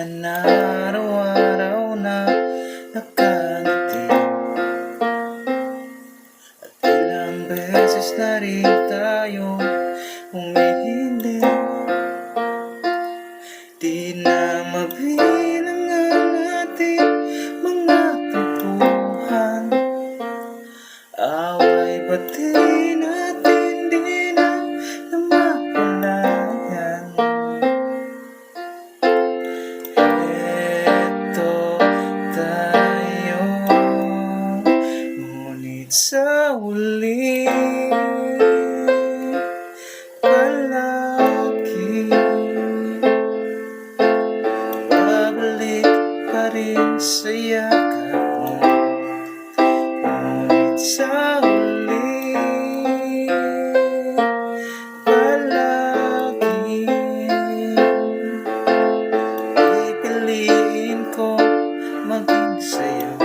na araw-araw na nakangiti. At ilang beses na rin tayo humihindi. Di na mabilang ang ating mga tampuhan. Away bati natin di na namamalayan. Eto tayo, ngunit sa huli palagi babalik pa rin sa yakap mo. Ngunit sa huli palagi pipiliin ko maging sa'yo.